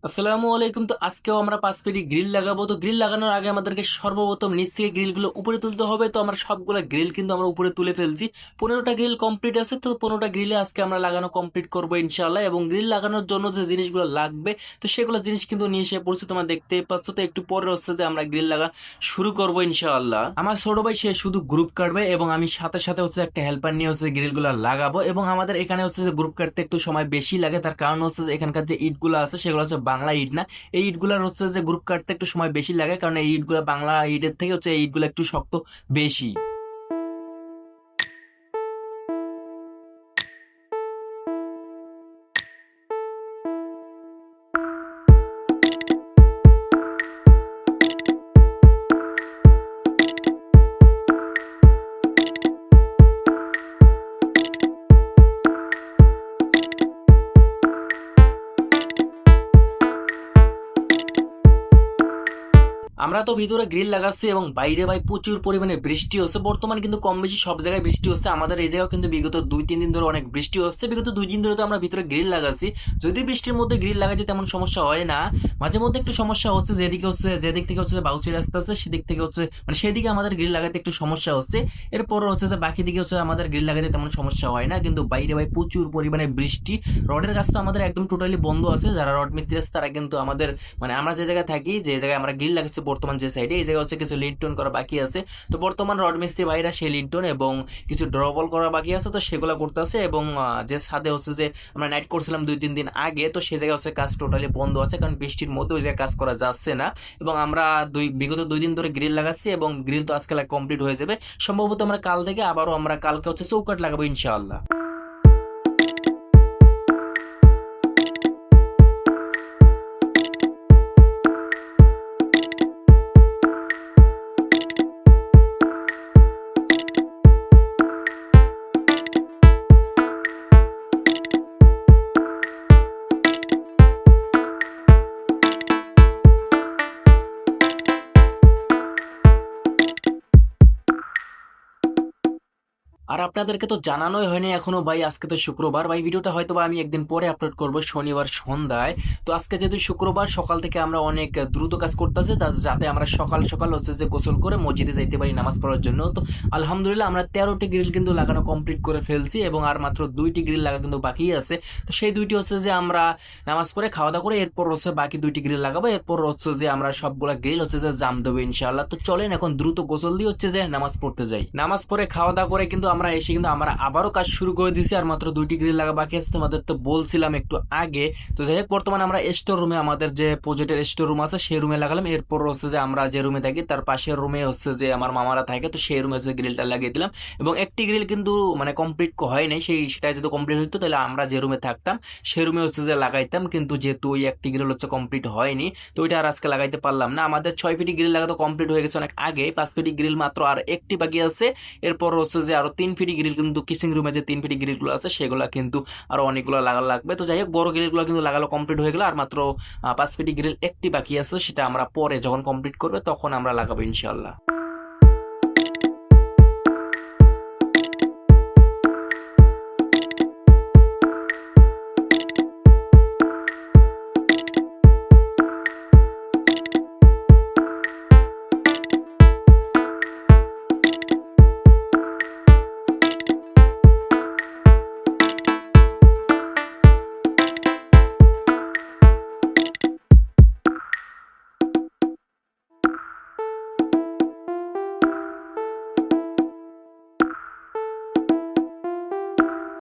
আসসালামু আলাইকুম। তো আজকেও আমরা 5 পেটি গ্রিল লাগাবো। তো গ্রিল লাগানোর আগে আমাদেরকে সর্বপ্রথম নিচ থেকে গ্রিলগুলো উপরে তুলতে হবে। তো আমরা সবগুলা গ্রিল কিন্তু আমরা উপরে তুলে ফেলছি। 15টা গ্রিল কমপ্লিট আছে। তো 15টা গ্রিলে আজকে আমরা লাগানো কমপ্লিট করবো ইনশাল্লাহ। এবং গ্রিল লাগানোর জন্য যে জিনিসগুলো লাগবে তো সেগুলো জিনিস কিন্তু নিয়ে এসে পড়ছে, তোমরা দেখতেই পাচ্ছ। তো একটু পরে হচ্ছে যে আমরা গ্রিল লাগা শুরু করবো ইনশাআল্লাহ। আমার ছোট ভাই সে শুধু গ্রুপ কাটবে এবং আমি সাথে সাথে হচ্ছে একটা হেল্পার নিয়ে হচ্ছে গ্রিলগুলো লাগাবো। এবং আমাদের এখানে হচ্ছে যে গ্রুপ কাটতে একটু সময় বেশি লাগে, তার কারণ হচ্ছে যে এখানকার যে ইটগুলো আছে সেগুলো হচ্ছে বাংলা ইট না। এই ইটগুলার হচ্ছে যে গ্রুপ কাটতে একটু সময় বেশি লাগে, কারণ এই ইটগুলা বাংলা ইটের থেকে হচ্ছে এই ইটগুলো একটু শক্ত বেশি। আমরা তো ভিতরে গ্রিল লাগাচ্ছি এবং বাইরে ভাই প্রচুর পরিমাণে বৃষ্টি হচ্ছে বর্তমানে, কিন্তু কম বেশি সব জায়গায় বৃষ্টি হচ্ছে। আমাদের এই জায়গাও কিন্তু বিগত 2-3 দিন ধরে অনেক বৃষ্টি হচ্ছে। বিগত 2 দিন ধরে তো আমরা ভিতরে গ্রিল লাগাচ্ছি। যদি বৃষ্টির মধ্যে গ্রিল লাগাতে তেমন সমস্যা হয় না, মাঝে মধ্যে একটু সমস্যা হচ্ছে। যেদিক থেকে হচ্ছে বাউচি রাস্তা আছে সেদিক থেকে হচ্ছে মানে সেদিকে আমাদের গ্রিল লাগাতে একটু সমস্যা হচ্ছে। এরপর হচ্ছে যে বাকি দিকে হচ্ছে আমাদের গ্রিল লাগাতে তেমন সমস্যা হয় না। কিন্তু বাইরে ভাই প্রচুর পরিমাণে বৃষ্টি। রডের কাজ তো আমাদের একদম টোটালি বন্ধ আছে। যারা রড মিস্ত্রি আছে তারা কিন্তু আমাদের আমরা যে জায়গায় থাকি, যে জায়গায় আমরা গ্রিল লাগাচ্ছি বর্তমান যে সাইডে, এই জায়গায় হচ্ছে কিছু লিন্টন করা বাকি আছে। তো বর্তমান রড মিস্ত্রি ভাইরা সেই লিন্টন এবং কিছু ড্রবল করা বাকি আছে, তো সেগুলো করতেছে। এবং যে ছাদে হচ্ছে যে আমরা নাইট করছিলাম 2-3 দিন আগে, তো সেই জায়গায় হচ্ছে কাজ টোটালি বন্ধ আছে, কারণ বৃষ্টির মধ্যে ওই জায়গায় কাজ করা যাচ্ছে না। এবং আমরা বিগত 2 দিন ধরে গ্রিল লাগাচ্ছি এবং গ্রিল তো আজকে কমপ্লিট হয়ে যাবে সম্ভবত। আমরা কাল থেকে আবারও আমরা কালকে হচ্ছে চৌকাট লাগাবো ইনশাআল্লাহ। আর আপনাদেরকে তো জানানোই হয়নি এখনো ভাই, আজকে তো শুক্রবার ভাই। ভিডিওটা হয়তো বা আমি একদিন পরে আপলোড করব শনিবার সন্ধ্যায়। তো আজকে যেহেতু শুক্রবার, সকাল থেকে আমরা অনেক দ্রুত কাজ করতেছি যাতে আমরা সকাল সকাল হচ্ছে যে গোসল করে মসজিদে যাইতে পারি নামাজ পড়ার জন্য। তো আলহামদুলিল্লাহ আমরা 13টি গ্রিল কিন্তু লাগানো কমপ্লিট করে ফেলছি এবং আর মাত্র 2টি গ্রিল লাগা কিন্তু বাকি আছে। তো সেই 2টি হচ্ছে যে আমরা নামাজ পড়ে খাওয়া দাওয়া করে এরপর হচ্ছে বাকি 2টি গ্রিল লাগাবো। এরপর হচ্ছে যে আমরা সবগুলা গ্রিল হচ্ছে যে জাম দেবো ইনশাআল্লাহ। তো চলেন এখন দ্রুত গোসল দিয়ে হচ্ছে যে নামাজ পড়তে যাই। নামাজ পড়ে খাওয়া দাওয়া করে কিন্তু আমরা এসে কিন্তু আমরা আবারও কাজ শুরু করে দিয়েছি। আর মাত্র 2টি গ্রিল লাগা বাকি আছে, তোমাদের তো বলছিলাম একটু আগে। তো যাই হোক, বর্তমানে আমরা স্টোর রুমে, আমাদের যে প্রজেক্টের স্টোর রুম আছে সেই রুমে লাগালাম। এরপর হচ্ছে যে আমরা যে রুমে থাকি তার পাশের রুমে হচ্ছে যে আমার মামারা থাকে, তো সেই রুমে হচ্ছে গ্রিলটা লাগিয়ে দিলাম। এবং একটি গ্রিল কিন্তু কমপ্লিট হয় নাই, সেটা যদি কমপ্লিট হইতো তাহলে আমরা যে রুমে থাকতাম সেই রুমে হচ্ছে যে লাগাইতাম। কিন্তু যেহেতু ওই একটি গ্রিল হচ্ছে কমপ্লিট হয়নি, তো ওইটা আর আজকে লাগাইতে পারলাম না। আমাদের 6 ফিটি গ্রিল লাগাতো কমপ্লিট হয়ে গেছে অনেক আগে। 5 ফিটি গ্রিল মাত্র আর একটি বাকি আছে। এরপর হচ্ছে যে আরো 3 ফিটি গ্রিল কিন্তু কিচিং রুমে যে 3 ফিটি গ্রিলগুলো আছে সেগুলো কিন্তু আরো অনেকগুলো লাগা লাগবে। তো যাই হোক, বড় গ্রিলগুলো কিন্তু লাগালো কমপ্লিট হয়ে গেল। আর মাত্র 5 ফিটি গ্রিল একটি বাকি আছে, সেটা আমরা পরে যখন কমপ্লিট করবে তখন আমরা লাগাবো ইনশাল্লাহ।